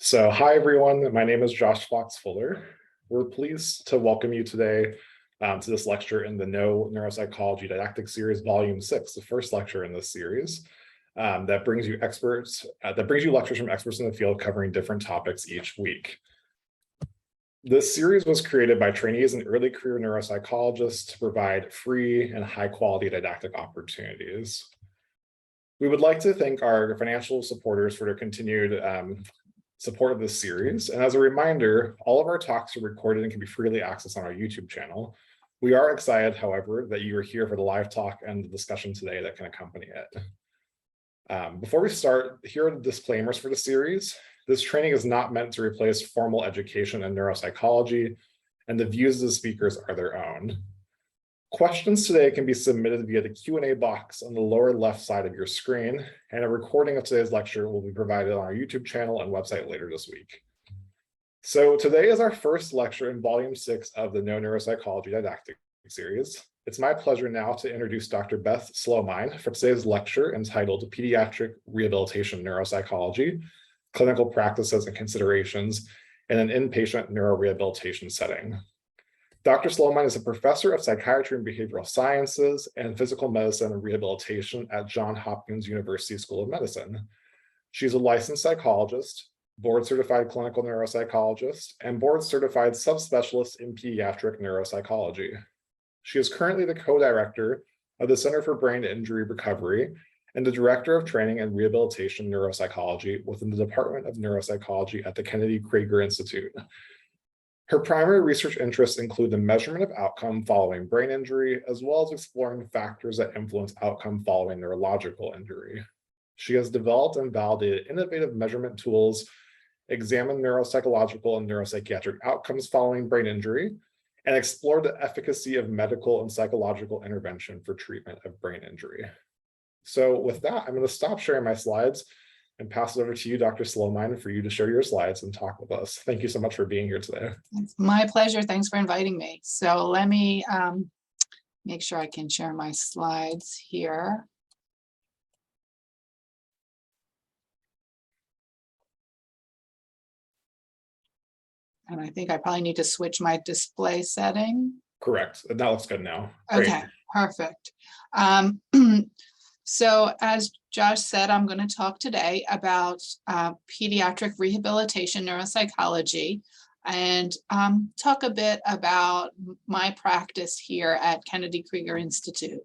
Hi everyone, my name is Josh Fox Fuller. We're pleased to welcome you today to this lecture in the No Neuropsychology Didactic Series, Volume 6, the first lecture in this series that brings you lectures from experts in the field covering different topics each week. This series was created by trainees and early career neuropsychologists to provide free and high quality didactic opportunities. We would like to thank our financial supporters for their continued support of this series. And as a reminder, all of our talks are recorded and can be freely accessed on our YouTube channel. We are excited, however, that you are here for the live talk and the discussion today that can accompany it. Before we start, here are the disclaimers for the series. This training is not meant to replace formal education in neuropsychology, and the views of the speakers are their own. Questions today can be submitted via the Q&A box on the lower left side of your screen, and a recording of today's lecture will be provided on our YouTube channel and website later this week. So today is our first lecture in Volume 6 of the No Neuropsychology Didactic Series. It's my pleasure now to introduce Dr. Beth Slomine for today's lecture entitled Pediatric Rehabilitation Neuropsychology, Clinical Practices and Considerations in an Inpatient Neurorehabilitation Setting. Dr. Slomine is a professor of psychiatry and behavioral sciences and physical medicine and rehabilitation at Johns Hopkins University School of Medicine. She's a licensed psychologist, board-certified clinical neuropsychologist, and board-certified subspecialist in pediatric neuropsychology. She is currently the co-director of the Center for Brain Injury Recovery and the director of training and rehabilitation neuropsychology within the Department of Neuropsychology at the Kennedy Krieger Institute. Her primary research interests include the measurement of outcome following brain injury, as well as exploring factors that influence outcome following neurological injury. She has developed and validated innovative measurement tools, examined neuropsychological and neuropsychiatric outcomes following brain injury, and explored the efficacy of medical and psychological intervention for treatment of brain injury. So with that, I'm going to stop sharing my slides and pass it over to you, Dr. Slomine, for you to share your slides and talk with us. Thank you so much for being here today. It's my pleasure. Thanks for inviting me. So let me make sure I can share my slides here. And I think I probably need to switch my display setting. Correct. That looks good now. Okay, Great. perfect. So as Josh said, I'm going to talk today about pediatric rehabilitation neuropsychology and talk a bit about my practice here at Kennedy Krieger Institute.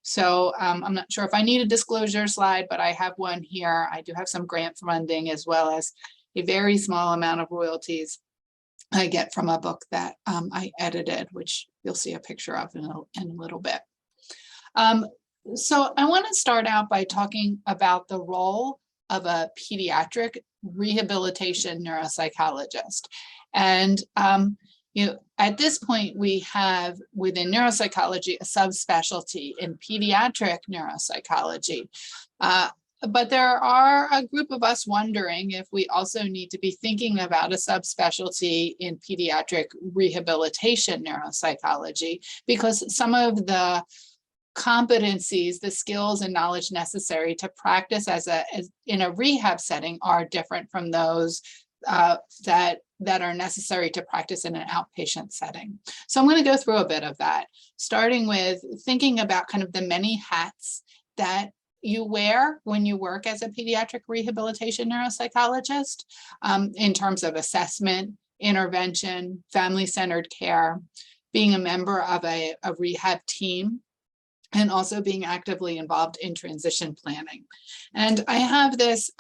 So I'm not sure if I need a disclosure slide, but I have one here. I do have some grant funding as well as a very small amount of royalties I get from a book that I edited, which you'll see a picture of in a little bit. So I want to start out by talking about the role of a pediatric rehabilitation neuropsychologist. And at this point, we have within neuropsychology a subspecialty in pediatric neuropsychology. But there are a group of us wondering if we also need to be thinking about a subspecialty in pediatric rehabilitation neuropsychology, because some of the competencies, the skills and knowledge necessary to practice in a rehab setting are different from those that are necessary to practice in an outpatient setting. So I'm going to go through a bit of that, starting with thinking about kind of the many hats that you wear when you work as a pediatric rehabilitation neuropsychologist in terms of assessment, intervention, family-centered care, being a member of a rehab team, and also being actively involved in transition planning. And I have this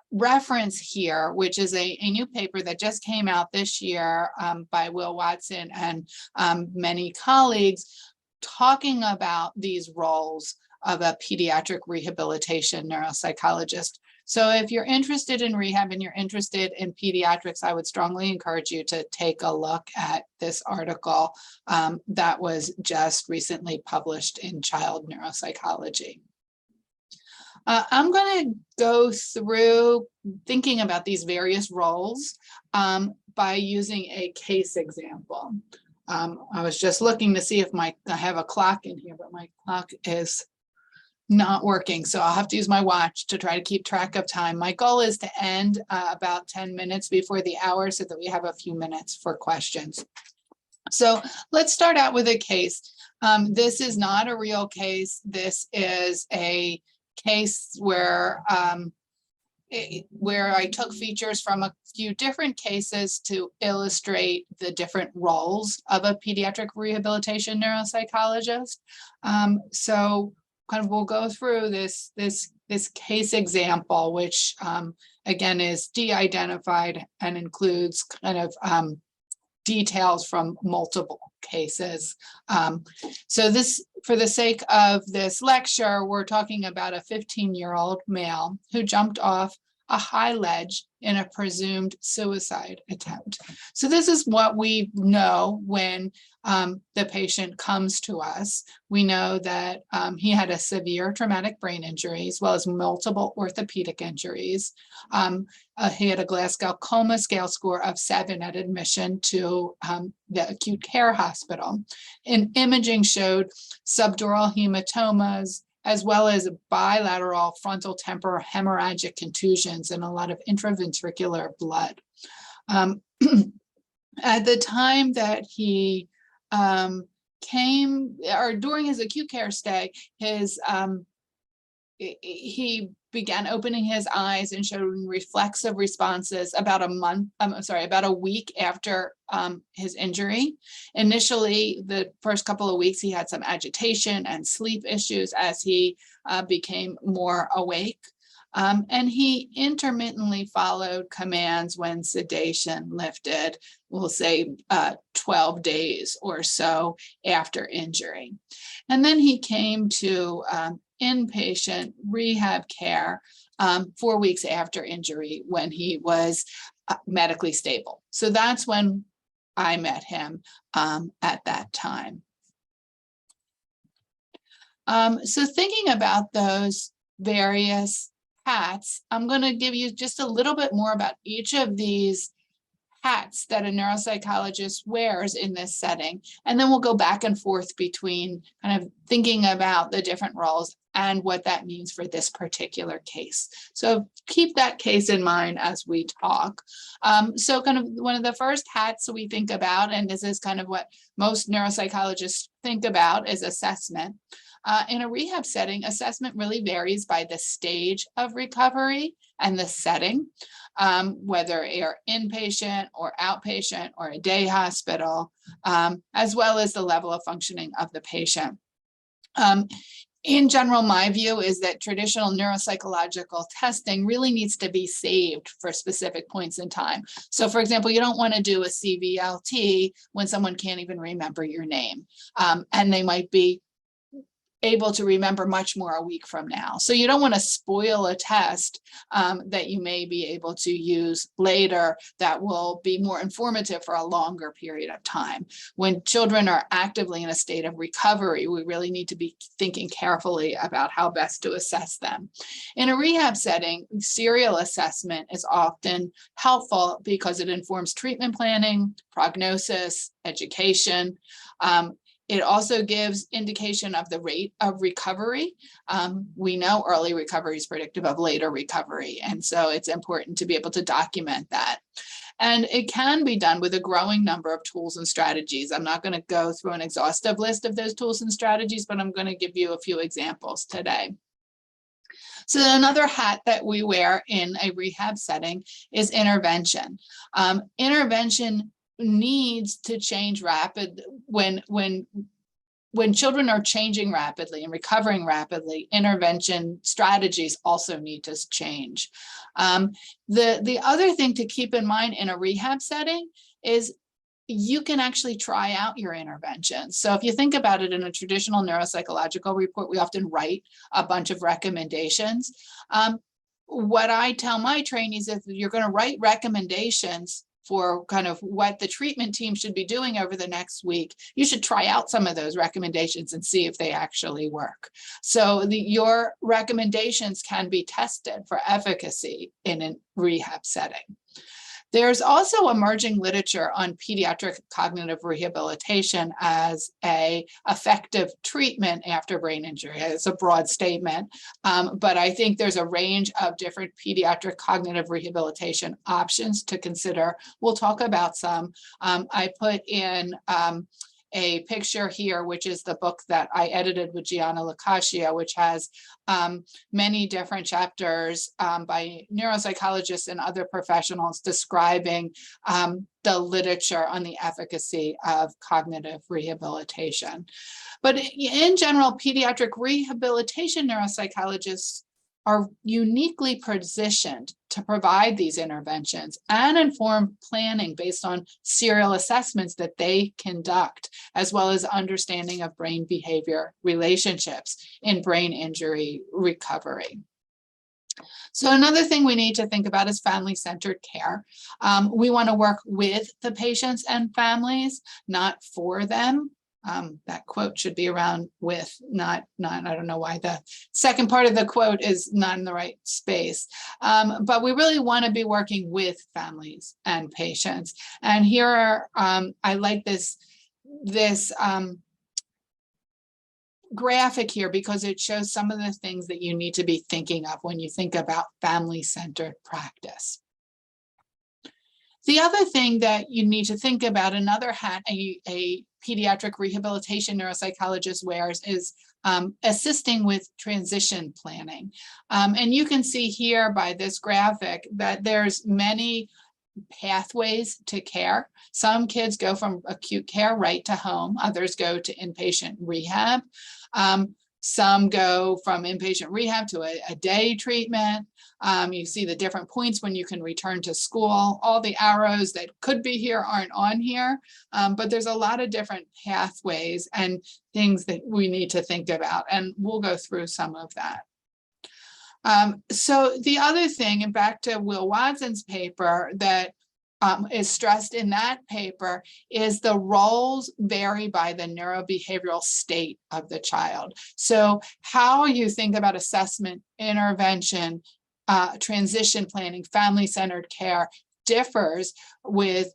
reference here, which is a new paper that just came out this year by Will Watson and many colleagues, talking about these roles of a pediatric rehabilitation neuropsychologist. So if you're interested in rehab and you're interested in pediatrics, I would strongly encourage you to take a look at this article that was just recently published in Child Neuropsychology. I'm going to go through thinking about these various roles by using a case example. I was just looking to see if I have a clock in here, but my clock is not working, so I'll have to use my watch to try to keep track of time. My goal is to end about 10 minutes before the hour so that we have a few minutes for questions. So let's start out with a case. This is not a real case. This is a case where I took features from a few different cases to illustrate the different roles of a pediatric rehabilitation neuropsychologist. So kind of we'll go through this case example, which again is de-identified and includes kind of details from multiple cases. So this, for the sake of this lecture, we're talking about a 15-year-old male who jumped off a high ledge in a presumed suicide attempt. So this is what we know when the patient comes to us. We know that he had a severe traumatic brain injury as well as multiple orthopedic injuries. He had a Glasgow Coma Scale score of 7 at admission to the acute care hospital. And imaging showed subdural hematomas, as well as bilateral frontal temporal hemorrhagic contusions and a lot of intraventricular blood. At the time that he came, or during his acute care stay, he began opening his eyes and showing reflexive responses about a week after his injury. Initially, the first couple of weeks, he had some agitation and sleep issues as he became more awake. And he intermittently followed commands when sedation lifted, we'll say 12 days or so after injury. And then he came to inpatient rehab care 4 weeks after injury when he was medically stable. So that's when I met him at that time. So thinking about those various hats, I'm going to give you just a little bit more about each of these hats that a neuropsychologist wears in this setting. And then we'll go back and forth between kind of thinking about the different roles and what that means for this particular case. So keep that case in mind as we talk. So kind of one of the first hats we think about, and this is kind of what most neuropsychologists think about, is assessment. In a rehab setting, assessment really varies by the stage of recovery and the setting, whether you're inpatient or outpatient or a day hospital, as well as the level of functioning of the patient. In general, my view is that traditional neuropsychological testing really needs to be saved for specific points in time. So for example, you don't want to do a CVLT when someone can't even remember your name, and they might be able to remember much more a week from now. So you don't want to spoil a test that you may be able to use later that will be more informative for a longer period of time. When children are actively in a state of recovery, we really need to be thinking carefully about how best to assess them. In a rehab setting, serial assessment is often helpful because it informs treatment planning, prognosis, education. It also gives indication of the rate of recovery. We know early recovery is predictive of later recovery, and so it's important to be able to document that. And it can be done with a growing number of tools and strategies. I'm not going to go through an exhaustive list of those tools and strategies, but I'm going to give you a few examples today. So another hat that we wear in a rehab setting is intervention. Intervention needs to change rapid when children are changing rapidly and recovering rapidly. Intervention strategies also need to change. The other thing to keep in mind in a rehab setting is you can actually try out your intervention. So if you think about it, in a traditional neuropsychological report, we often write a bunch of recommendations. What I tell my trainees is, if you're going to write recommendations for kind of what the treatment team should be doing over the next week, you should try out some of those recommendations and see if they actually work. So your recommendations can be tested for efficacy in a rehab setting. There's also emerging literature on pediatric cognitive rehabilitation as a effective treatment after brain injury. It's a broad statement, but I think there's a range of different pediatric cognitive rehabilitation options to consider. We'll talk about some. I put in a picture here, which is the book that I edited with Gianna Lacascia, which has many different chapters by neuropsychologists and other professionals describing the literature on the efficacy of cognitive rehabilitation. But in general, pediatric rehabilitation neuropsychologists are uniquely positioned to provide these interventions and inform planning based on serial assessments that they conduct, as well as understanding of brain behavior relationships in brain injury recovery. So another thing we need to think about is family-centered care. We want to work with the patients and families, not for them. That quote should be around with, not, I don't know why the second part of the quote is not in the right space. But we really want to be working with families and patients. And here are, I like this graphic here because it shows some of the things that you need to be thinking of when you think about family-centered practice. The other thing that you need to think about, another hat a pediatric rehabilitation neuropsychologist wears, is assisting with transition planning. And you can see here by this graphic that there's many pathways to care. Some kids go from acute care right to home, others go to inpatient rehab. Some go from inpatient rehab to a day treatment. You see the different points when you can return to school. All the arrows that could be here aren't on here, but there's a lot of different pathways and things that we need to think about, and we'll go through some of that. So the other thing, and back to Will Watson's paper that is stressed in that paper, is the roles vary by the neurobehavioral state of the child. So how you think about assessment, intervention, transition planning, family-centered care differs with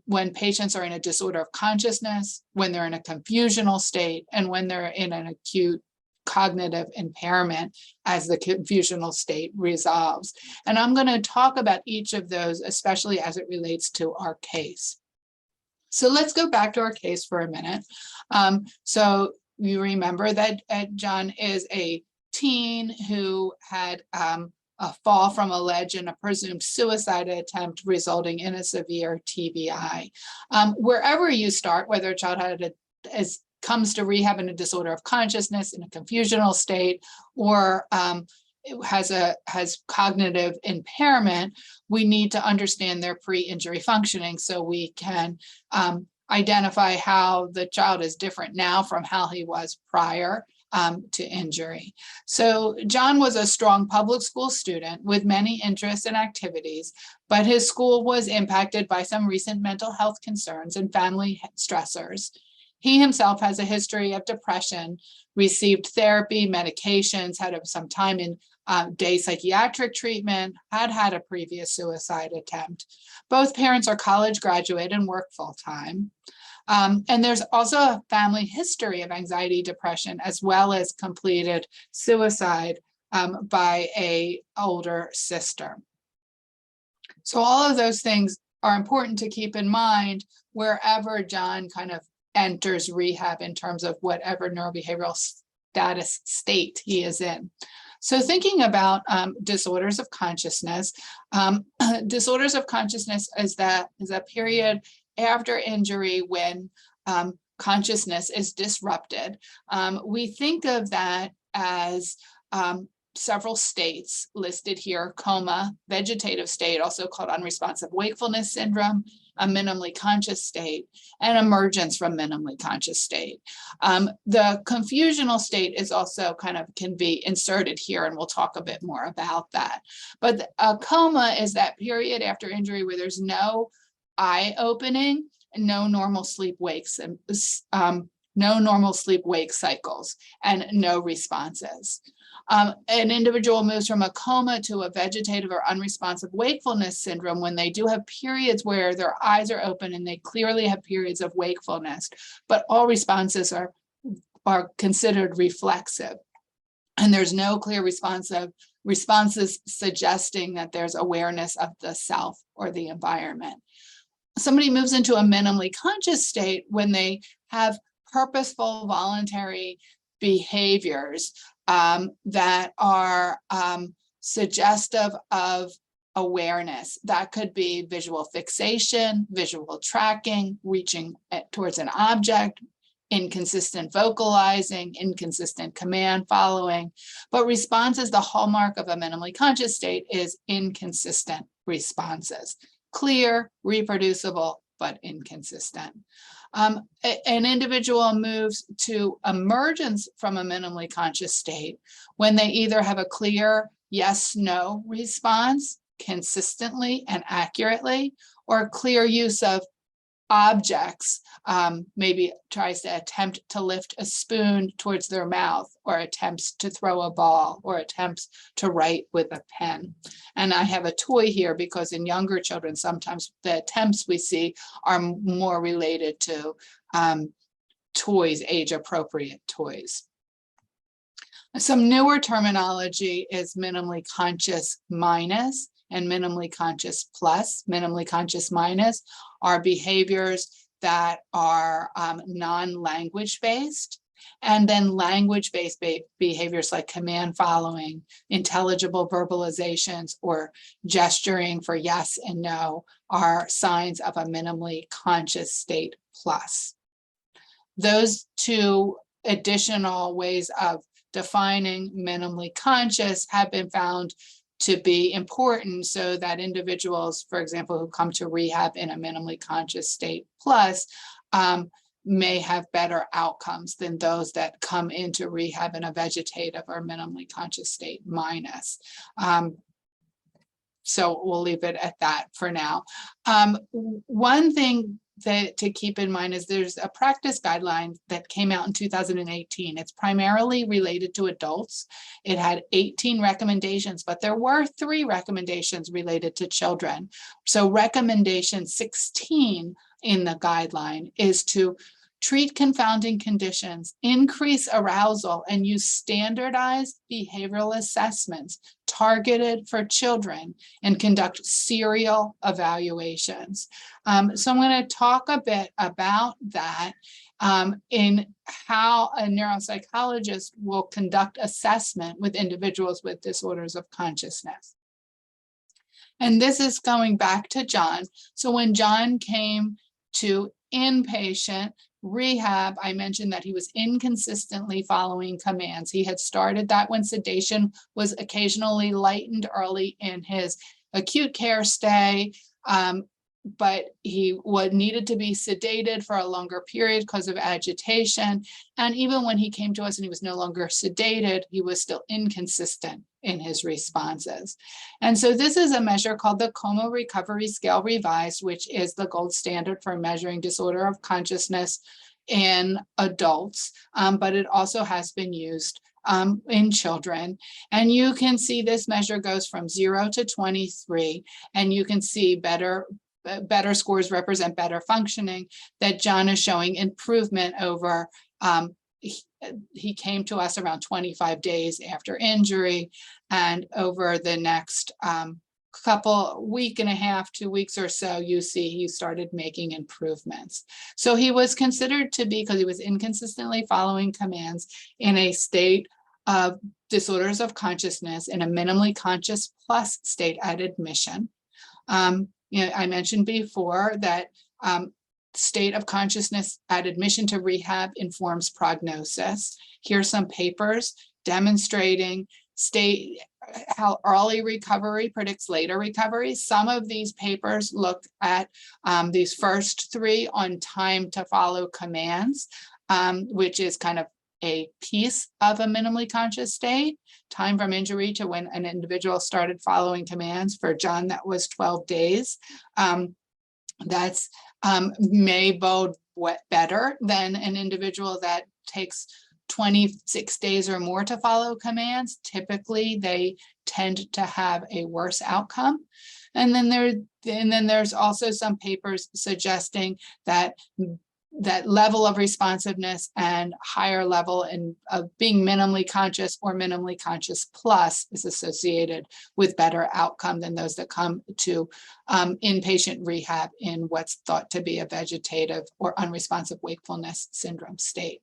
when patients are in a disorder of consciousness, when they're in a confusional state, and when they're in an acute cognitive impairment as the confusional state resolves. And I'm going to talk about each of those, especially as it relates to our case. So let's go back to our case for a minute. So you remember that John is a teen who had a fall from a ledge and a presumed suicide attempt resulting in a severe TBI. Wherever you start, whether a child comes to rehab in a disorder of consciousness, in a confusional state, or has cognitive impairment, we need to understand their pre-injury functioning so we can identify how the child is different now from how he was prior to injury. So John was a strong public school student with many interests and activities, but his school was impacted by some recent mental health concerns and family stressors. He himself has a history of depression, received therapy, medications, had some time in day psychiatric treatment, had a previous suicide attempt. Both parents are college graduate and work full-time. And there's also a family history of anxiety, depression, as well as completed suicide by an older sister. So all of those things are important to keep in mind wherever John kind of enters rehab in terms of whatever neurobehavioral status state he is in. So thinking about disorders of consciousness, disorders of consciousness is a period after injury when consciousness is disrupted. We think of that as several states listed here: coma, vegetative state, also called unresponsive wakefulness syndrome, a minimally conscious state, and emergence from minimally conscious state. The confusional state is also can be inserted here, and we'll talk a bit more about that. But a coma is that period after injury where there's no eye opening and no normal sleep wakes no normal sleep-wake cycles, and no responses. An individual moves from a coma to a vegetative or unresponsive wakefulness syndrome when they do have periods where their eyes are open and they clearly have periods of wakefulness, but all responses are considered reflexive. And there's no clear responses suggesting that there's awareness of the self or the environment. Somebody moves into a minimally conscious state when they have purposeful voluntary behaviors that are suggestive of awareness. That could be visual fixation, visual tracking, reaching towards an object, inconsistent vocalizing, inconsistent command following. But responses, the hallmark of a minimally conscious state is inconsistent responses. Clear, reproducible, but inconsistent. An individual moves to emergence from a minimally conscious state when they either have a clear yes-no response consistently and accurately, or clear use of objects, maybe tries to attempt to lift a spoon towards their mouth, or attempts to throw a ball, or attempts to write with a pen. And I have a toy here because in younger children, sometimes the attempts we see are more related to toys, age-appropriate toys. Some newer terminology is minimally conscious minus and minimally conscious plus. Minimally conscious minus are behaviors that are non-language based, and then language-based behaviors like command following, intelligible verbalizations, or gesturing for yes and no are signs of a minimally conscious state plus. Those two additional ways of defining minimally conscious have been found to be important so that individuals, for example, who come to rehab in a minimally conscious state plus may have better outcomes than those that come into rehab in a vegetative or minimally conscious state minus. So we'll leave it at that for now. One thing to keep in mind is there's a practice guideline that came out in 2018. It's primarily related to adults. It had 18 recommendations, but there were 3 recommendations related to children. So recommendation 16 in the guideline is to treat confounding conditions, increase arousal, and use standardized behavioral assessments targeted for children, and conduct serial evaluations. So I'm going to talk a bit about that in how a neuropsychologist will conduct assessment with individuals with disorders of consciousness. And this is going back to John. So when John came to inpatient rehab, I mentioned that he was inconsistently following commands. He had started that when sedation was occasionally lightened early in his acute care stay, but he needed to be sedated for a longer period because of agitation. And even when he came to us and he was no longer sedated, he was still inconsistent in his responses. And so this is a measure called the Coma Recovery Scale Revised, which is the gold standard for measuring disorder of consciousness in adults, but it also has been used in children. And you can see this measure goes from 0 to 23, and you can see better scores represent better functioning, that John is showing improvement over, he came to us around 25 days after injury, and over the next week and a half, 2 weeks or so, you see he started making improvements. So he was considered to be, because he was inconsistently following commands, in a state of disorders of consciousness, in a minimally conscious plus state at admission. I mentioned before that state of consciousness at admission to rehab informs prognosis. Here's some papers demonstrating how early recovery predicts later recovery. Some of these papers look at these first 3 on time to follow commands, which is kind of a piece of a minimally conscious state. Time from injury to when an individual started following commands. For John, that was 12 days. That's may bode better than an individual that takes 26 days or more to follow commands. Typically, they tend to have a worse outcome. And then there's also some papers suggesting that that level of responsiveness and higher level of being minimally conscious or minimally conscious plus is associated with better outcome than those that come to inpatient rehab in what's thought to be a vegetative or unresponsive wakefulness syndrome state.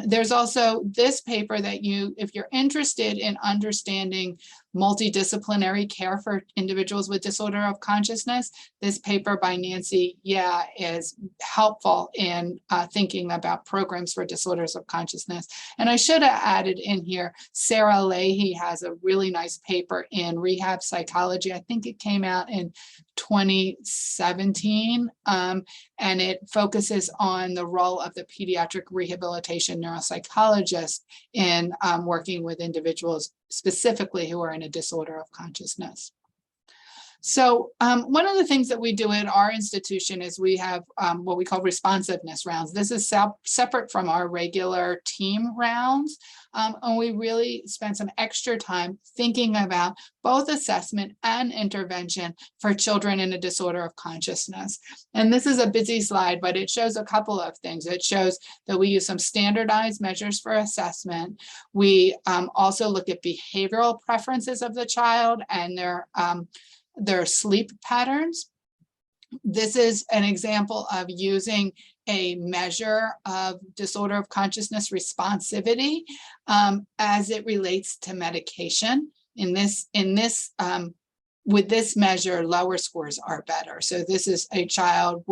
There's also this paper that if you're interested in understanding multidisciplinary care for individuals with disorder of consciousness, this paper by Nancy is helpful in thinking about programs for disorders of consciousness. And I should have added in here, Sarah Leahy has a really nice paper in Rehab Psychology. I think it came out in 2017, and it focuses on the role of the pediatric rehabilitation neuropsychologist in working with individuals specifically who are in a disorder of consciousness. So one of the things that we do in our institution is we have what we call responsiveness rounds. This is separate from our regular team rounds. And we really spend some extra time thinking about both assessment and intervention for children in a disorder of consciousness. And this is a busy slide, but it shows a couple of things. It shows that we use some standardized measures for assessment. We also look at behavioral preferences of the child and their sleep patterns. This is an example of using a measure of disorder of consciousness responsivity as it relates to medication. With this measure, lower scores are better. So this is a child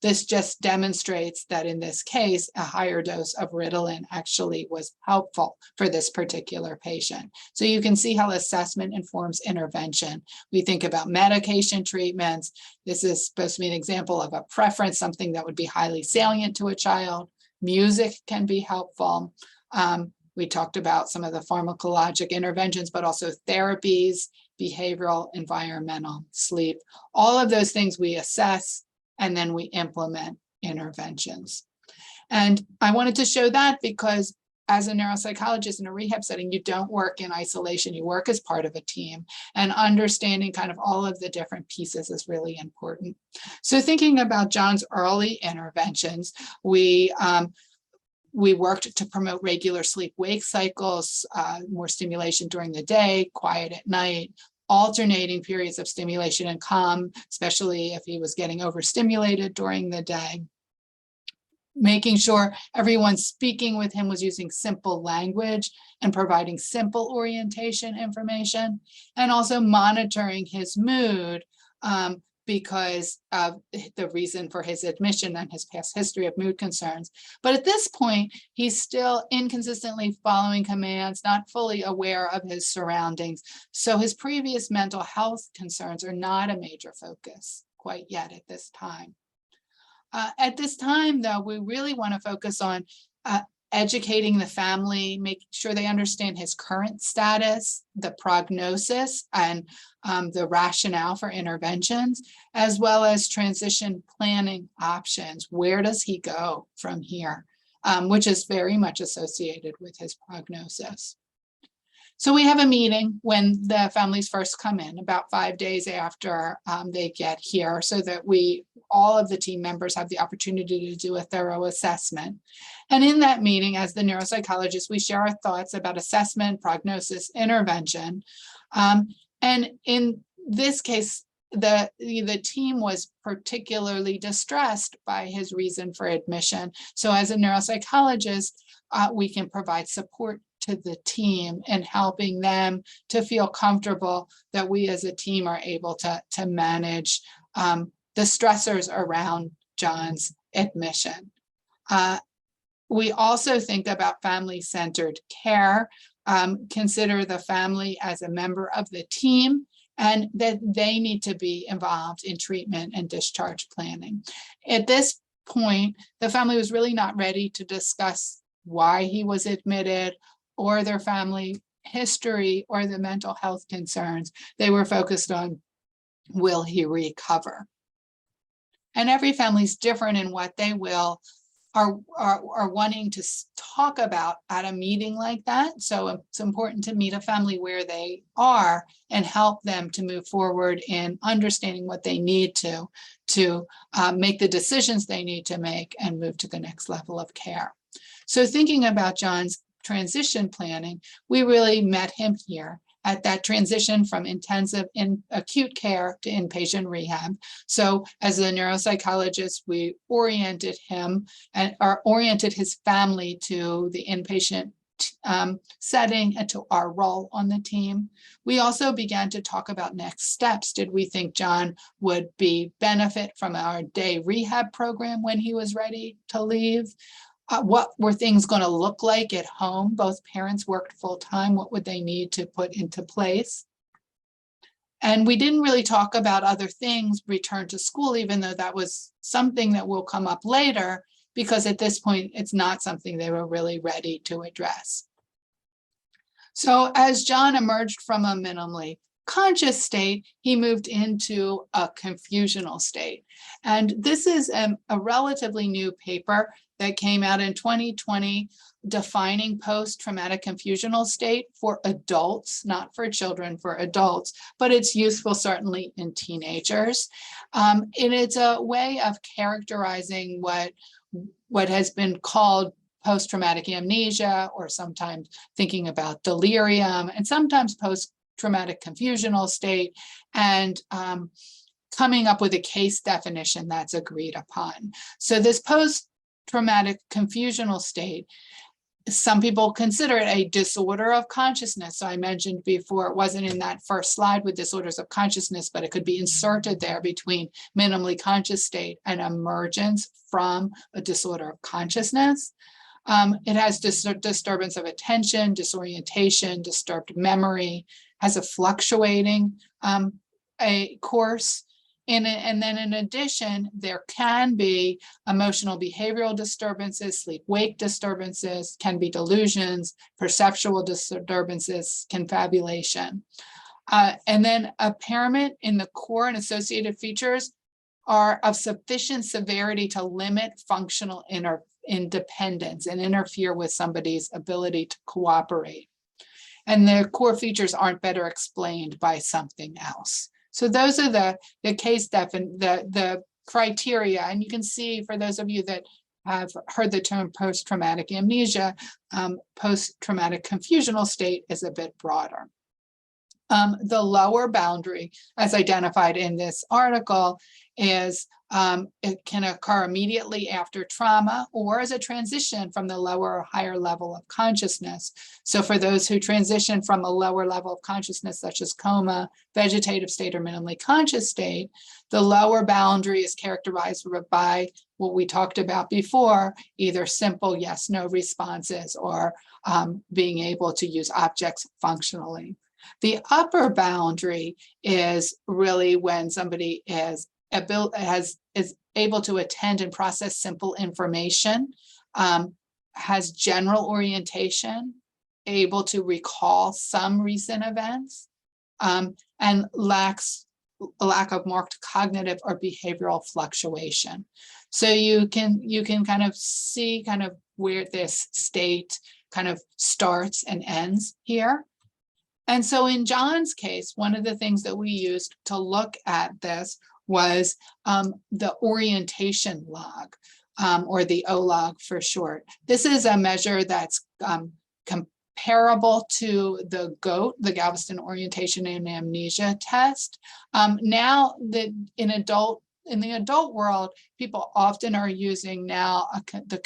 this just demonstrates that in this case, a higher dose of Ritalin actually was helpful for this particular patient. So you can see how assessment informs intervention. We think about medication treatments. This is supposed to be an example of a preference, something that would be highly salient to a child. Music can be helpful. We talked about some of the pharmacologic interventions, but also therapies, behavioral, environmental, sleep. All of those things we assess, and then we implement interventions. And I wanted to show that because as a neuropsychologist in a rehab setting, you don't work in isolation, you work as part of a team, and understanding kind of all of the different pieces is really important. So thinking about John's early interventions, we worked to promote regular sleep-wake cycles, more stimulation during the day, quiet at night, alternating periods of stimulation and calm, especially if he was getting overstimulated during the day. Making sure everyone speaking with him was using simple language and providing simple orientation information, and also monitoring his mood because of the reason for his admission and his past history of mood concerns. But at this point, he's still inconsistently following commands, not fully aware of his surroundings. So his previous mental health concerns are not a major focus quite yet at this time. At this time, though, we really want to focus on educating the family, making sure they understand his current status, the prognosis, and the rationale for interventions, as well as transition planning options. Where does he go from here? Which is very much associated with his prognosis. So we have a meeting when the families first come in, about 5 days after they get here, so that all of the team members have the opportunity to do a thorough assessment. And in that meeting, as the neuropsychologist, we share our thoughts about assessment, prognosis, intervention. And in this case, the team was particularly distressed by his reason for admission. So as a neuropsychologist, we can provide support to the team and helping them to feel comfortable that we as a team are able to manage the stressors around John's admission. We also think about family-centered care, consider the family as a member of the team, and that they need to be involved in treatment and discharge planning. At this point, the family was really not ready to discuss why he was admitted or their family history or the mental health concerns. They were focused on, will he recover? And every family's different in what they will are wanting to talk about at a meeting like that. So it's important to meet a family where they are and help them to move forward in understanding what they need to make the decisions they need to make and move to the next level of care. So thinking about John's transition planning, we really met him here at that transition from intensive in acute care to inpatient rehab. So as a neuropsychologist, we oriented him and oriented his family to the inpatient setting and to our role on the team. We also began to talk about next steps. Did we think John would benefit from our day rehab program when he was ready to leave? What were things going to look like at home? Both parents worked full time. What would they need to put into place? And we didn't really talk about other things, return to school, even though that was something that will come up later, because at this point, it's not something they were really ready to address. So as John emerged from a minimally conscious state, he moved into a confusional state. And this is a relatively new paper that came out in 2020, defining post-traumatic confusional state for adults, not for children, for adults, but it's useful certainly in teenagers. And it's a way of characterizing what has been called post-traumatic amnesia, or sometimes thinking about delirium, and sometimes post-traumatic confusional state, and coming up with a case definition that's agreed upon. So this post-traumatic confusional state, some people consider it a disorder of consciousness. So I mentioned before, it wasn't in that first slide with disorders of consciousness, but it could be inserted there between minimally conscious state and emergence from a disorder of consciousness. It has disturbance of attention, disorientation, disturbed memory, has a fluctuating a course. And then in addition, there can be emotional behavioral disturbances, sleep-wake disturbances, can be delusions, perceptual disturbances, confabulation. And then impairment in the core and associated features are of sufficient severity to limit functional independence and interfere with somebody's ability to cooperate. And the core features aren't better explained by something else. So those are the criteria. And you can see, for those of you that have heard the term post-traumatic amnesia, post-traumatic confusional state is a bit broader. The lower boundary, as identified in this article, is it can occur immediately after trauma or as a transition from the lower or higher level of consciousness. So for those who transition from a lower level of consciousness, such as coma, vegetative state, or minimally conscious state, the lower boundary is characterized by what we talked about before, either simple yes/no responses or being able to use objects functionally. The upper boundary is really when somebody is able to attend and process simple information, has general orientation, able to recall some recent events, and lacks a lack of marked cognitive or behavioral fluctuation. So you can kind of see kind of where this state kind of starts and ends here. And so in John's case, one of the things that we used to look at this was the orientation log, or the O-log for short. This is a measure that's comparable to the GOAT, the Galveston Orientation and Amnesia Test. Now that in the adult world, people often are using now the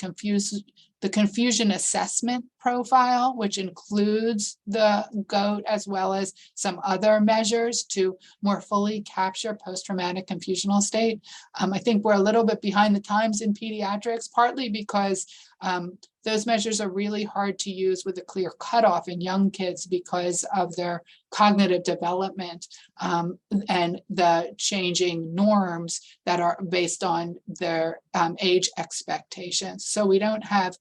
confusion assessment profile, which includes the GOAT as well as some other measures to more fully capture post-traumatic confusional state. I think we're a little bit behind the times in pediatrics, partly because those measures are really hard to use with a clear cutoff in young kids because of their cognitive development and the changing norms that are based on their age expectations. So we don't have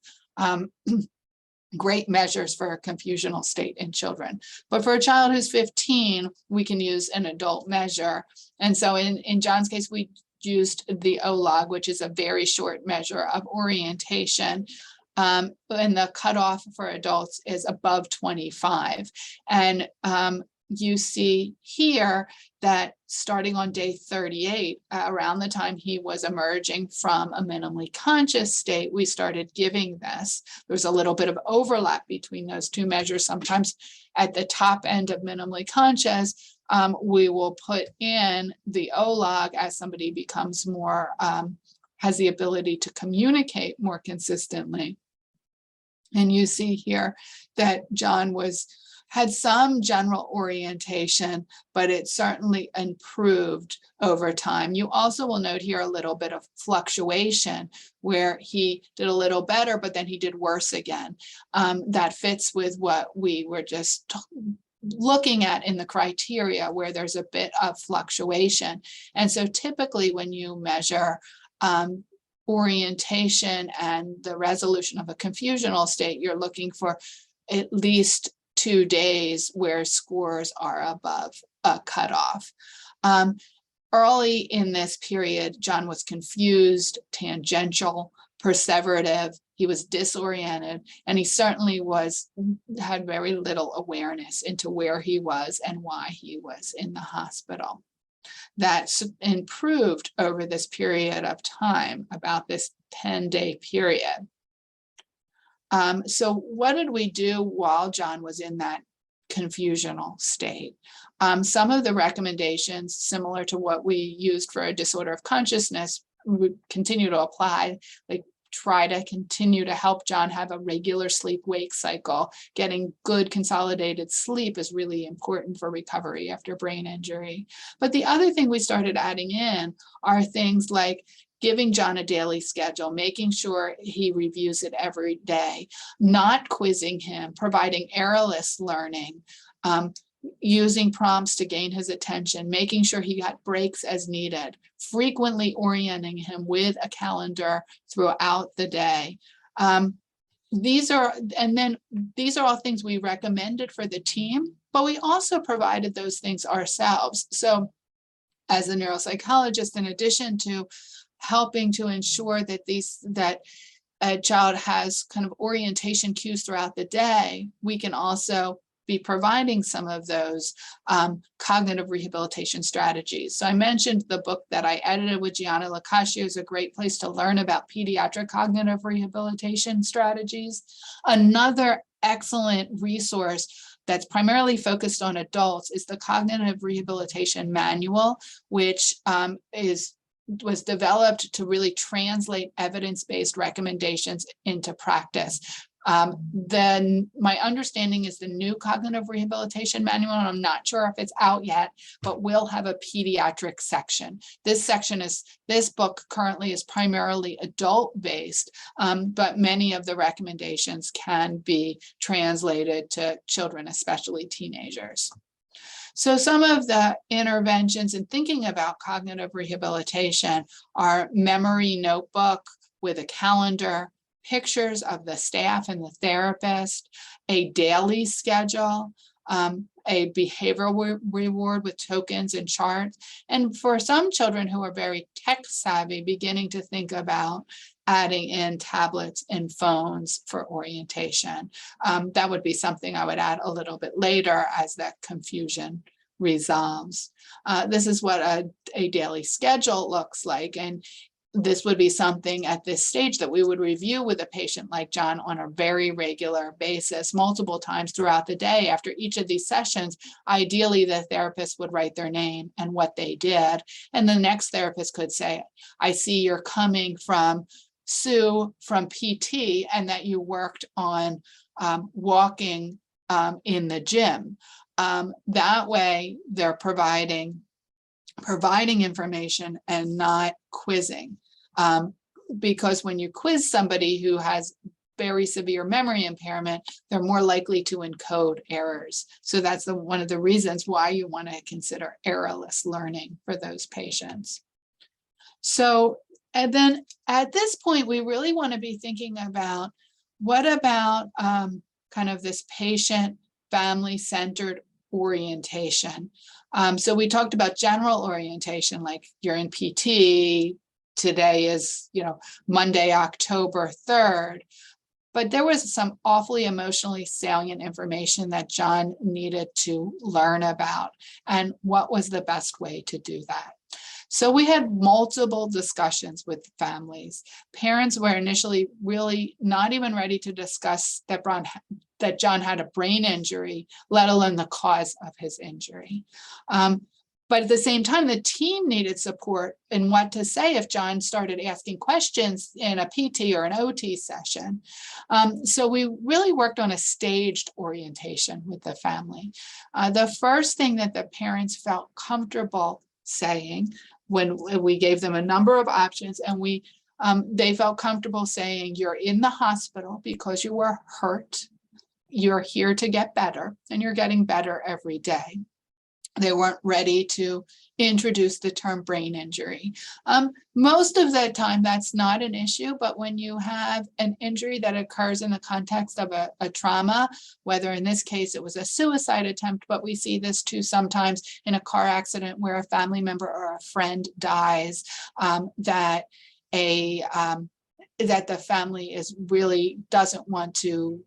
great measures for a confusional state in children. But for a child who's 15, we can use an adult measure. And so in John's case, we used the O-log, which is a very short measure of orientation. And the cutoff for adults is above 25. And you see here that starting on day 38, around the time he was emerging from a minimally conscious state, we started giving this. There's a little bit of overlap between those two measures. Sometimes at the top end of minimally conscious, we will put in the O-log as somebody becomes more, has the ability to communicate more consistently. And you see here that John had some general orientation, but it certainly improved over time. You also will note here a little bit of fluctuation where he did a little better, but then he did worse again. That fits with what we were just looking at in the criteria, where there's a bit of fluctuation. And so typically when you measure orientation and the resolution of a confusional state, you're looking for at least 2 days where scores are above a cutoff. Early in this period, John was confused, tangential, perseverative, he was disoriented, and he certainly had very little awareness into where he was and why he was in the hospital. That's improved over this period of time, about this 10-day period. So what did we do while John was in that confusional state? Some of the recommendations, similar to what we used for a disorder of consciousness, would continue to apply, like try to continue to help John have a regular sleep-wake cycle. Getting good consolidated sleep is really important for recovery after brain injury. But the other thing we started adding in are things like giving John a daily schedule, making sure he reviews it every day, not quizzing him, providing errorless learning, using prompts to gain his attention, making sure he got breaks as needed, frequently orienting him with a calendar throughout the day. These are all things we recommended for the team, but we also provided those things ourselves. So as a neuropsychologist, in addition to helping to ensure that a child has kind of orientation cues throughout the day, we can also be providing some of those cognitive rehabilitation strategies. So I mentioned the book that I edited with Gianna Lacascio is a great place to learn about pediatric cognitive rehabilitation strategies. Another excellent resource that's primarily focused on adults is the Cognitive Rehabilitation Manual, which was developed to really translate evidence-based recommendations into practice. Then my understanding is the new Cognitive Rehabilitation Manual, and I'm not sure if it's out yet, but will have a pediatric section. This book currently is primarily adult-based, but many of the recommendations can be translated to children, especially teenagers. So some of the interventions in thinking about cognitive rehabilitation are memory notebook with a calendar, pictures of the staff and the therapist, a daily schedule, a behavioral reward with tokens and charts. And for some children who are very tech savvy, beginning to think about adding in tablets and phones for orientation. That would be something I would add a little bit later as that confusion resolves. This is what a daily schedule looks like. And this would be something at this stage that we would review with a patient like John on a very regular basis, multiple times throughout the day. After each of these sessions, ideally the therapist would write their name and what they did. And the next therapist could say, I see you're coming from Sue from PT and that you worked on walking in the gym. That way they're providing information and not quizzing. Because when you quiz somebody who has very severe memory impairment, they're more likely to encode errors. So that's one of the reasons why you want to consider errorless learning for those patients. So, and then at this point, we really want to be thinking about what about kind of this patient family-centered orientation. So we talked about general orientation, like you're in PT, today is, Monday, October 3rd. But there was some awfully emotionally salient information that John needed to learn about, and what was the best way to do that. So we had multiple discussions with families. Parents were initially really not even ready to discuss that John had a brain injury, let alone the cause of his injury. But at the same time, the team needed support in what to say if John started asking questions in a PT or an OT session. So we really worked on a staged orientation with the family. The first thing that the parents felt comfortable saying, when we gave them a number of options, and they felt comfortable saying, you're in the hospital because you were hurt, you're here to get better, and you're getting better every day. They weren't ready to introduce the term brain injury. Most of the time, that's not an issue, but when you have an injury that occurs in the context of a trauma, whether in this case it was a suicide attempt, but we see this too sometimes in a car accident where a family member or a friend dies, that the family really doesn't want to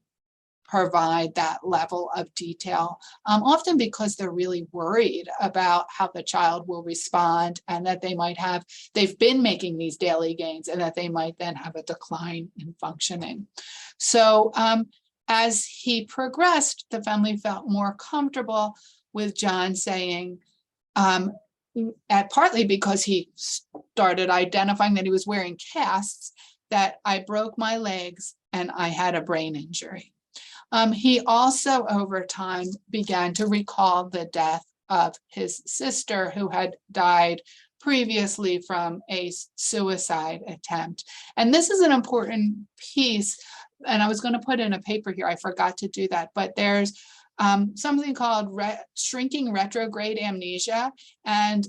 provide that level of detail, often because they're really worried about how the child will respond, and that they've been making these daily gains, and that they might then have a decline in functioning. So as he progressed, the family felt more comfortable with John saying, partly because he started identifying that he was wearing casts, that I broke my legs and I had a brain injury. He also, over time, began to recall the death of his sister, who had died previously from a suicide attempt. And this is an important piece, and I was going to put in a paper here, I forgot to do that, but there's something called shrinking retrograde amnesia, and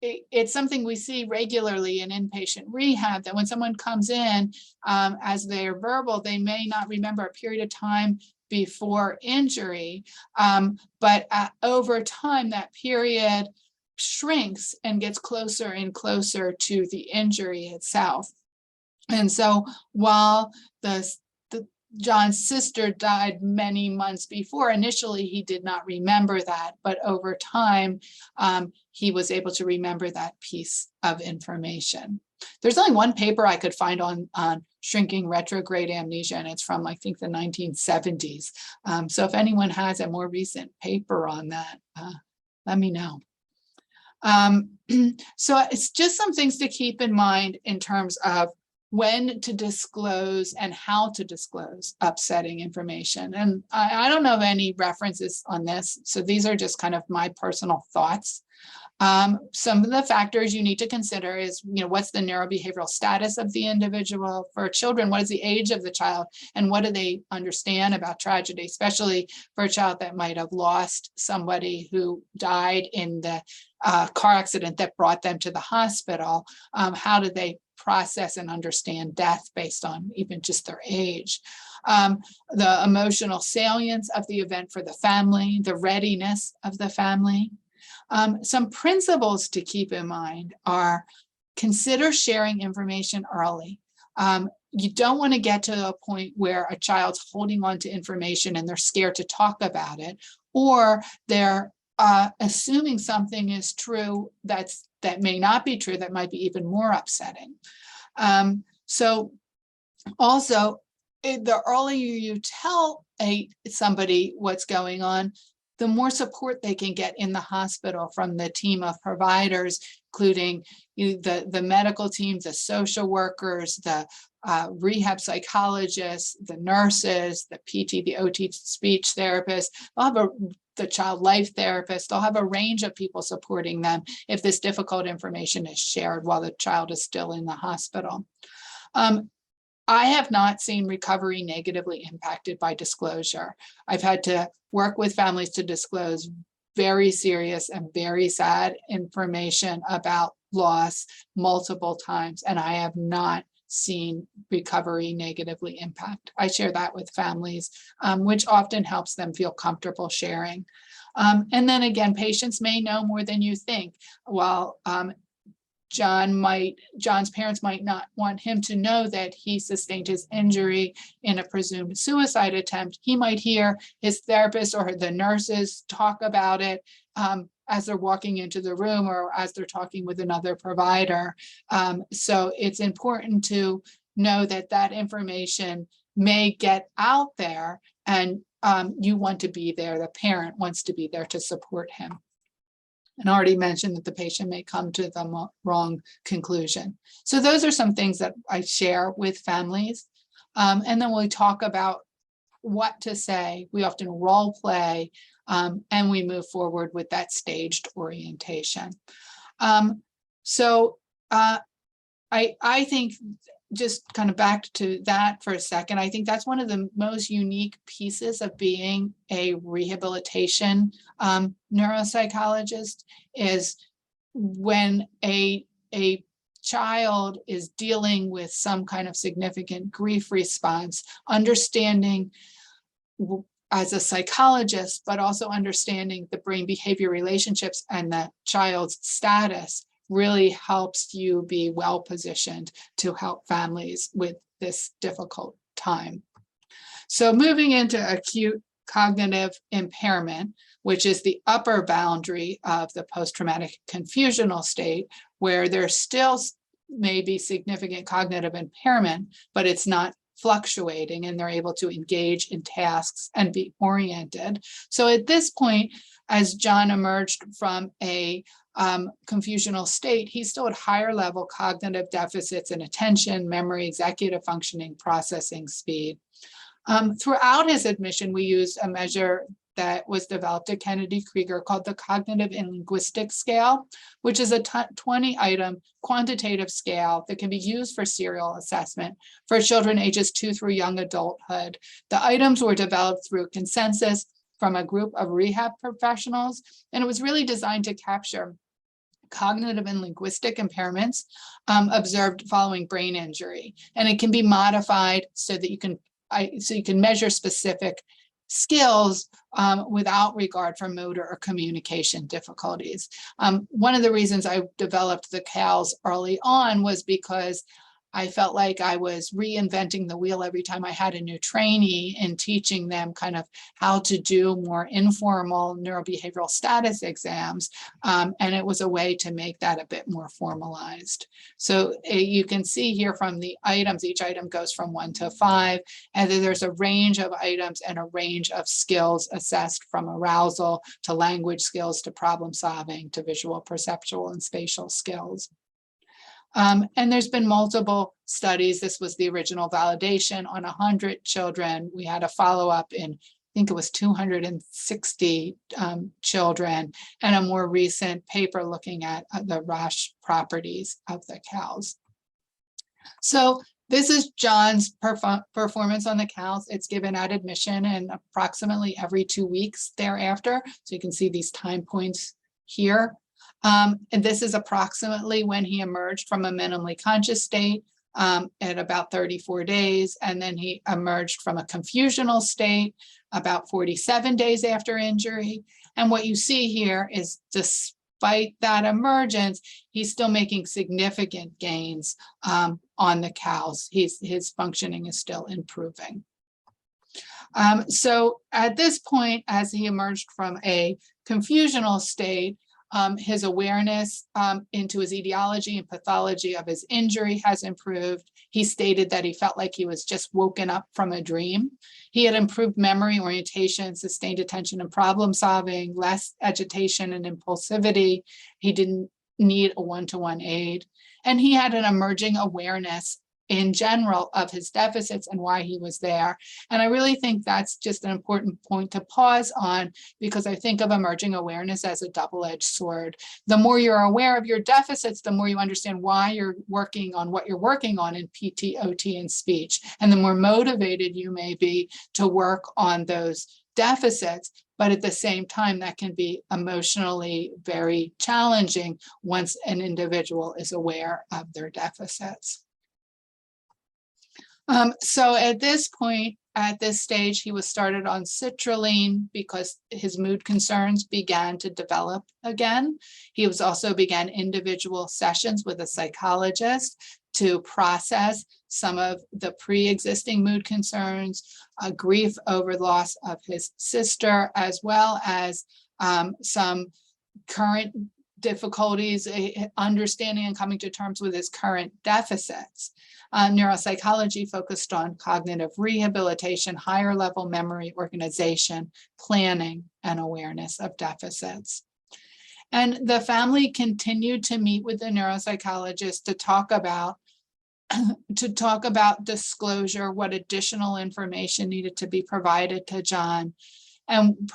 it's something we see regularly in inpatient rehab, that when someone comes in as they're verbal, they may not remember a period of time before injury, but over time that period shrinks and gets closer and closer to the injury itself. And so while John's sister died many months before, initially he did not remember that, but over time he was able to remember that piece of information. There's only one paper I could find on shrinking retrograde amnesia, and it's from, I think, the 1970s. So if anyone has a more recent paper on that, let me know. So it's just some things to keep in mind in terms of when to disclose and how to disclose upsetting information. And I don't know of any references on this, so these are just kind of my personal thoughts. Some of the factors you need to consider is, what's the neurobehavioral status of the individual? For children, what is the age of the child, and what do they understand about tragedy, especially for a child that might have lost somebody who died in the car accident that brought them to the hospital? How do they process and understand death based on even just their age? The emotional salience of the event for the family, the readiness of the family. Some principles to keep in mind are: consider sharing information early. You don't want to get to a point where a child's holding on to information and they're scared to talk about it, or they're assuming something is true that may not be true, that might be even more upsetting. So also, the earlier you tell somebody what's going on, the more support they can get in the hospital from the team of providers, including the medical teams, the social workers, the rehab psychologists, the nurses, the PT, the OT speech therapists. They'll have the child life therapist. They'll have a range of people supporting them if this difficult information is shared while the child is still in the hospital. I have not seen recovery negatively impacted by disclosure. I've had to work with families to disclose very serious and very sad information about loss multiple times, and I have not seen recovery negatively impact. I share that with families, which often helps them feel comfortable sharing. And then again, patients may know more than you think. While John's parents might not want him to know that he sustained his injury in a presumed suicide attempt, he might hear his therapist or the nurses talk about it as they're walking into the room or as they're talking with another provider. So it's important to know that that information may get out there, and you want to be there, the parent wants to be there to support him. And I already mentioned that the patient may come to the wrong conclusion. So those are some things that I share with families. And then we talk about what to say. We often role play, and we move forward with that staged orientation. I think, just kind of back to that for a second, I think that's one of the most unique pieces of being a rehabilitation neuropsychologist, is when a child is dealing with some kind of significant grief response, understanding as a psychologist, but also understanding the brain behavior relationships and the child's status really helps you be well positioned to help families with this difficult time. So moving into acute cognitive impairment, which is the upper boundary of the post-traumatic confusional state, where there still may be significant cognitive impairment, but it's not fluctuating and they're able to engage in tasks and be oriented. So at this point, as John emerged from a confusional state, he still had higher level cognitive deficits in attention, memory, executive functioning, processing speed. Throughout his admission, we used a measure that was developed at Kennedy Krieger called the Cognitive and Linguistic Scale, which is a 20-item quantitative scale that can be used for serial assessment for children ages 2 through young adulthood. The items were developed through consensus from a group of rehab professionals, and it was really designed to capture cognitive and linguistic impairments observed following brain injury. And it can be modified so that you can measure specific skills without regard for motor or communication difficulties. One of the reasons I developed the CALs early on was because I felt like I was reinventing the wheel every time I had a new trainee and teaching them kind of how to do more informal neurobehavioral status exams. And it was a way to make that a bit more formalized. So you can see here from the items, each item goes from 1 to 5, and then there's a range of items and a range of skills assessed, from arousal to language skills to problem solving to visual, perceptual, and spatial skills. And there's been multiple studies. This was the original validation on 100 children. We had a follow-up in, I think it was 260 children, and a more recent paper looking at the Roche properties of the CALs. So this is John's performance on the CALs. It's given at admission and approximately every 2 weeks thereafter. So you can see these time points here. And this is approximately when he emerged from a minimally conscious state at about 34 days. And then he emerged from a confusional state about 47 days after injury. And what you see here is, despite that emergence, he's still making significant gains on the CALs. His functioning is still improving. So at this point, as he emerged from a confusional state, his awareness into his etiology and pathology of his injury has improved. He stated that he felt like he was just woken up from a dream. He had improved memory, orientation, sustained attention, and problem solving, less agitation and impulsivity. He didn't need a one-to-one aid. And he had an emerging awareness in general of his deficits and why he was there. And I really think that's just an important point to pause on, because I think of emerging awareness as a double-edged sword. The more you're aware of your deficits, the more you understand why you're working on what you're working on in PT, OT, and speech. And the more motivated you may be to work on those deficits. But at the same time, that can be emotionally very challenging once an individual is aware of their deficits. So at this point, at this stage, he was started on citrulline because his mood concerns began to develop again. He was also began individual sessions with a psychologist to process some of the pre-existing mood concerns, grief over loss of his sister, as well as some current difficulties understanding and coming to terms with his current deficits. Neuropsychology focused on cognitive rehabilitation, higher level memory organization, planning, and awareness of deficits. And the family continued to meet with the neuropsychologist to talk about disclosure, what additional information needed to be provided to John. And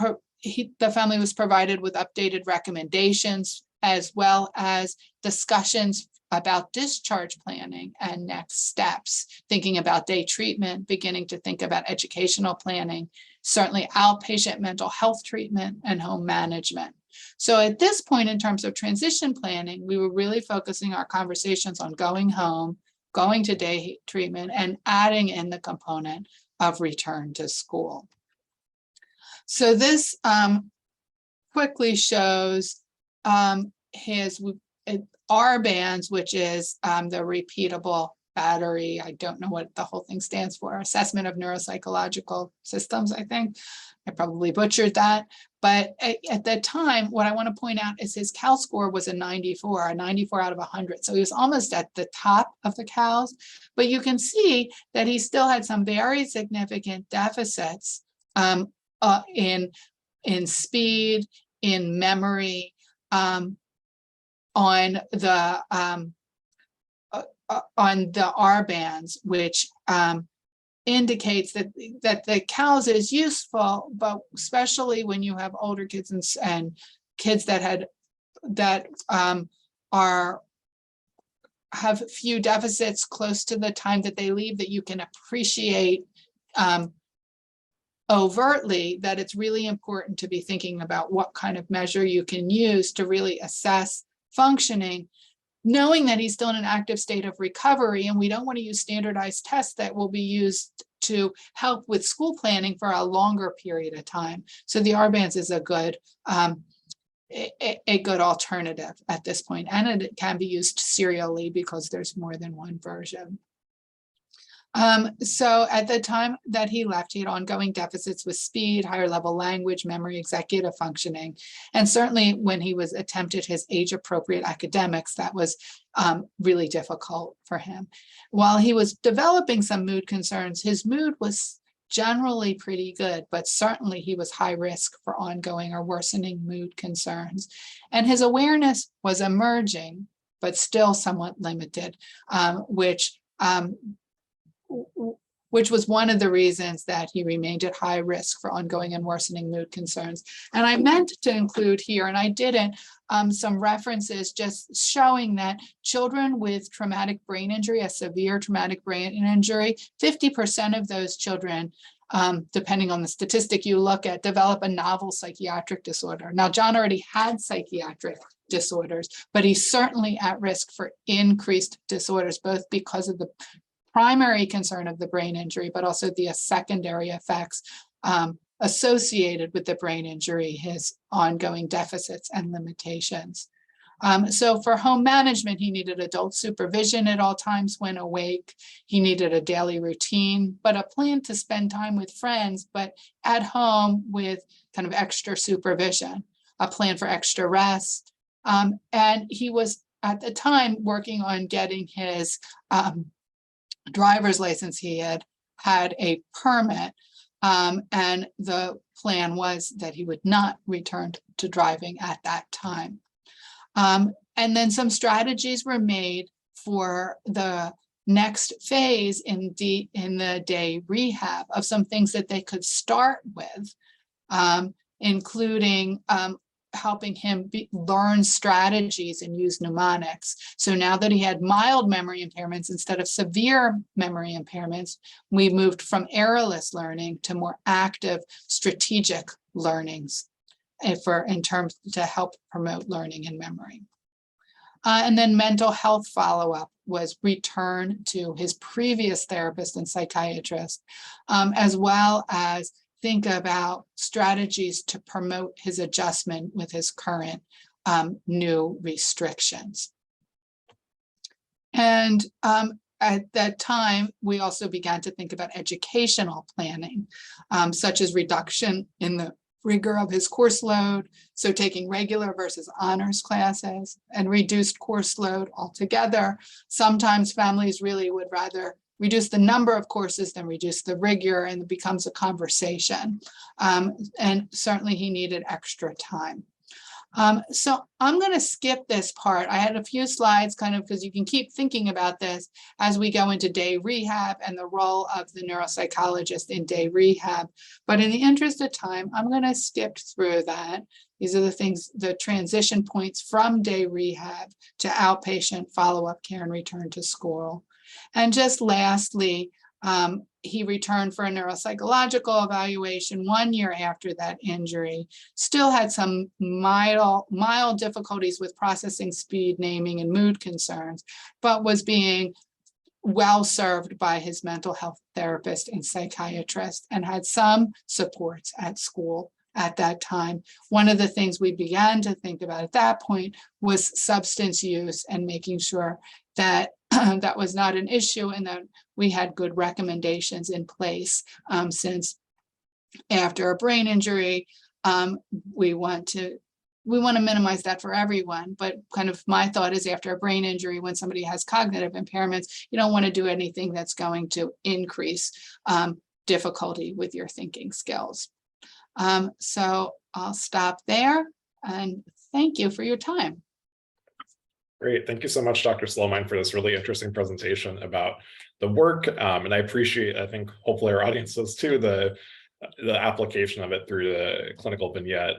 the family was provided with updated recommendations, as well as discussions about discharge planning and next steps, thinking about day treatment, beginning to think about educational planning, certainly outpatient mental health treatment and home management. So at this point, in terms of transition planning, we were really focusing our conversations on going home, going to day treatment, and adding in the component of return to school. So this quickly shows his R-bands, which is the repeatable battery. I don't know what the whole thing stands for. Assessment of neuropsychological systems, I think. I probably butchered that. But at that time, what I want to point out is his CAL score was a 94 out of 100. So he was almost at the top of the CALs. But you can see that he still had some very significant deficits in speed, in memory, on the R bands, which indicates that the CALS is useful, but especially when you have older kids and kids that have few deficits close to the time that they leave, that you can appreciate overtly that it's really important to be thinking about what kind of measure you can use to really assess functioning, knowing that he's still in an active state of recovery, and we don't want to use standardized tests that will be used to help with school planning for a longer period of time. So the R-bands is a good alternative at this point, and it can be used serially because there's more than one version. So at the time that he left, he had ongoing deficits with speed, higher level language, memory, executive functioning. And certainly when he was attempted his age appropriate academics, that was really difficult for him. While he was developing some mood concerns, his mood was generally pretty good, but certainly he was high risk for ongoing or worsening mood concerns. And his awareness was emerging, but still somewhat limited, which was one of the reasons that he remained at high risk for ongoing and worsening mood concerns. And I meant to include here, and I didn't, some references just showing that children with traumatic brain injury, a severe traumatic brain injury, 50% of those children, depending on the statistic you look at, develop a novel psychiatric disorder. Now, John already had psychiatric disorders, but he's certainly at risk for increased disorders, both because of the primary concern of the brain injury, but also the secondary effects associated with the brain injury, his ongoing deficits and limitations. So for home management, he needed adult supervision at all times when awake. He needed a daily routine, but a plan to spend time with friends, but at home with kind of extra supervision, a plan for extra rest. And he was at the time working on getting his driver's license. He had a permit, and the plan was that he would not return to driving at that time. And then some strategies were made for the next phase in the day rehab of some things that they could start with, including helping him learn strategies and use mnemonics. So now that he had mild memory impairments instead of severe memory impairments, we moved from errorless learning to more active strategic learnings in terms to help promote learning and memory. And then mental health follow-up was return to his previous therapist and psychiatrist, as well as think about strategies to promote his adjustment with his current new restrictions. And at that time, we also began to think about educational planning, such as reduction in the rigor of his course load, so taking regular versus honors classes, and reduced course load altogether. Sometimes families really would rather reduce the number of courses than reduce the rigor, and it becomes a conversation. And certainly he needed extra time. So I'm going to skip this part. I had a few slides kind of because you can keep thinking about this as we go into day rehab and the role of the neuropsychologist in day rehab. But in the interest of time, I'm going to skip through that. These are the things, the transition points from day rehab to outpatient follow-up care and return to school. And just lastly, he returned for a neuropsychological evaluation 1 year after that injury, still had some mild difficulties with processing speed, naming, and mood concerns, but was being well served by his mental health therapist and psychiatrist, and had some supports at school at that time. One of the things we began to think about at that point was substance use and making sure that that was not an issue and that we had good recommendations in place, since after a brain injury, we want to minimize that for everyone. But kind of my thought is after a brain injury, when somebody has cognitive impairments, you don't want to do anything that's going to increase difficulty with your thinking skills. So I'll stop there and thank you for your time. Great. Thank you so much, Dr. Sloman, for this really interesting presentation about the work. And I appreciate, I think, hopefully our audience does too, the application of it through the clinical vignette,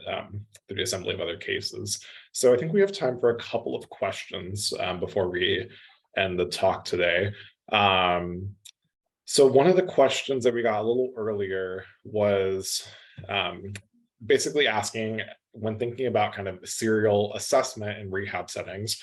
through the assembly of other cases. So I think we have time for a couple of questions before we end the talk today. So one of the questions that we got a little earlier was basically asking, when thinking about kind of serial assessment in rehab settings,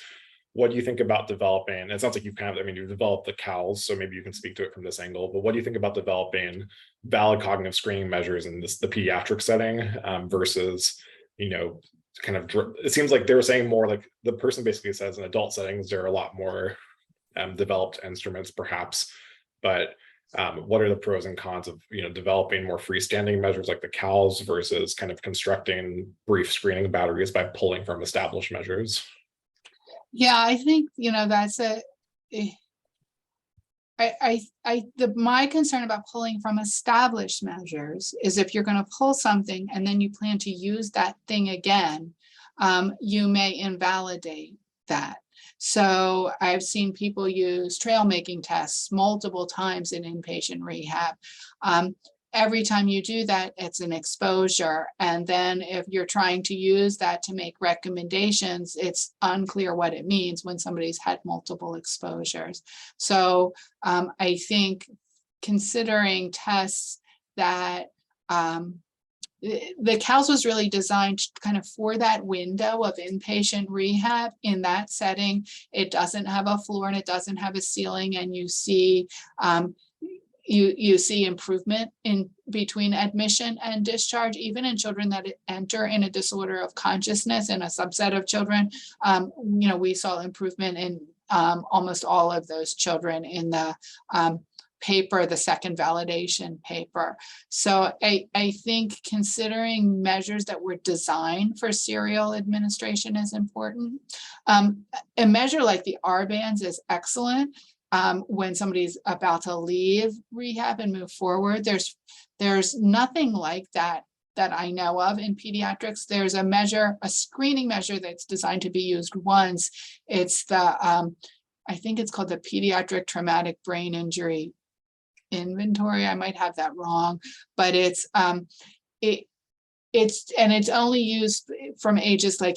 what do you think about developing? It sounds like you've kind of, I mean, you've developed the CALs, so maybe you can speak to it from this angle, but what do you think about developing valid cognitive screening measures in the pediatric setting versus, you know, kind of, it seems like they were saying more like the person basically says in adult settings, there are a lot more developed instruments perhaps, but what are the pros and cons of, you know, developing more freestanding measures like the CALs versus kind of constructing brief screening batteries by pulling from established measures? Yeah, I think, you know, that's my concern about pulling from established measures is if you're going to pull something and then you plan to use that thing again, you may invalidate that. So I've seen people use trail making tests multiple times in inpatient rehab. Every time you do that, it's an exposure. And then if you're trying to use that to make recommendations, it's unclear what it means when somebody's had multiple exposures. So I think considering tests that the CALS was really designed kind of for that window of inpatient rehab. In that setting, it doesn't have a floor and it doesn't have a ceiling, and you see you see improvement in between admission and discharge, even in children that enter in a disorder of consciousness. In a subset of children, you know, we saw improvement in almost all of those children in the paper, the second validation paper. So I think considering measures that were designed for serial administration is important. A measure like the R-bands is excellent. When somebody's about to leave rehab and move forward, there's nothing like that I know of in pediatrics. There's a measure, a screening measure that's designed to be used once. It's the, I think it's called the Pediatric Traumatic Brain Injury Inventory. I might have that wrong, but it's only used from ages like,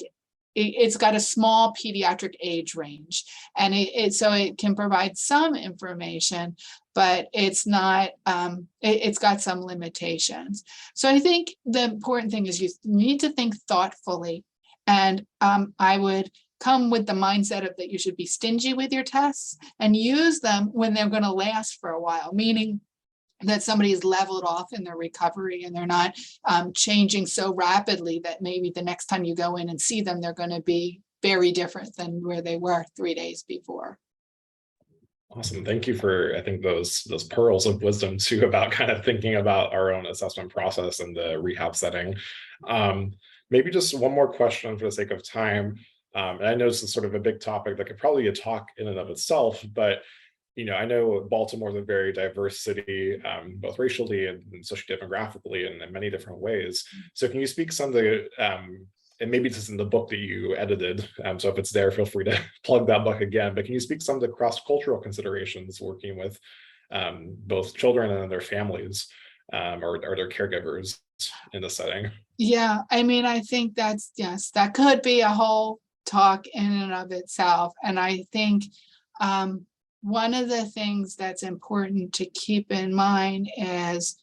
it's got a small pediatric age range, and so it can provide some information, but it's not, it's got some limitations. So I think the important thing is you need to think thoughtfully, and I would come with the mindset of that you should be stingy with your tests and use them when they're going to last for a while, meaning that somebody is leveled off in their recovery and they're not changing so rapidly that maybe the next time you go in and see them, they're going to be very different than where they were 3 days before. Awesome. Thank you for, I think, those pearls of wisdom too, about kind of thinking about our own assessment process and the rehab setting. Maybe just one more question for the sake of time. And I know this is sort of a big topic that could probably be a talk in and of itself, but I know Baltimore is a very diverse city, both racially and sociodemographically and in many different ways. So can you speak some of the, and maybe this is in the book that you edited, so if it's there, feel free to plug that book again, but can you speak some of the cross-cultural considerations working with both children and their families or their caregivers in the setting? Yeah, I mean, I think that's, yes, that could be a whole talk in and of itself. And I think one of the things that's important to keep in mind is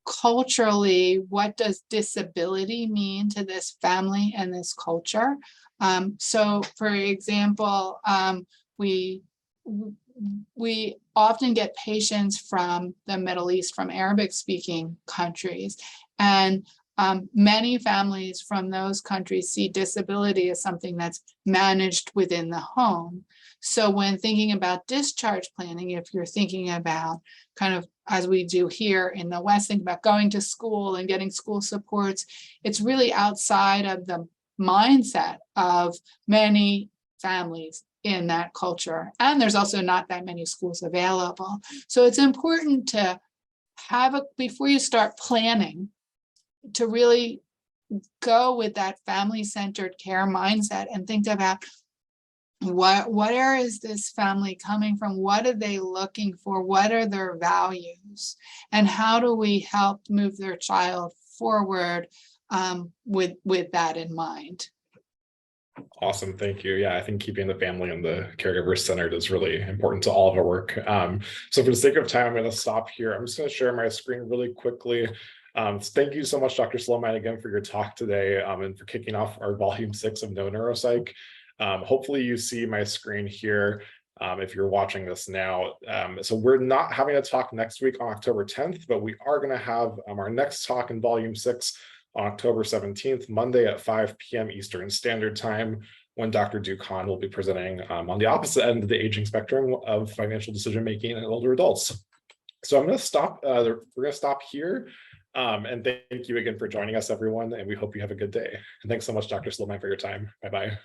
culturally, what does disability mean to this family and this culture? So for example, we often get patients from the Middle East, from Arabic speaking countries, and many families from those countries see disability as something that's managed within the home. So when thinking about discharge planning, if you're thinking about kind of, as we do here in the West, think about going to school and getting school supports, it's really outside of the mindset of many families in that culture. And there's also not that many schools available. So it's important to have before you start planning, to really go with that family-centered care mindset and think about where is this family coming from? What are they looking for? What are their values? And how do we help move their child forward with that in mind? Awesome. Thank you. Yeah, I think keeping the family and the caregiver centered is really important to all of our work. So for the sake of time, I'm going to stop here. I'm just going to share my screen really quickly. Thank you so much, Dr. Sloman, again, for your talk today and for kicking off our volume 6 of No Neuropsych. Hopefully you see my screen here if you're watching this now. So we're not having a talk next week on October 10th, but we are going to have our next talk in volume 6 on October 17th, Monday at 5 p.m. Eastern Standard Time, when Dr. Dukan will be presenting on the opposite end of the aging spectrum of financial decision-making in older adults. So I'm going to stop, we're going to stop here. And thank you again for joining us, everyone, and we hope you have a good day. And thanks so much, Dr. Sloman, for your time. Bye-bye.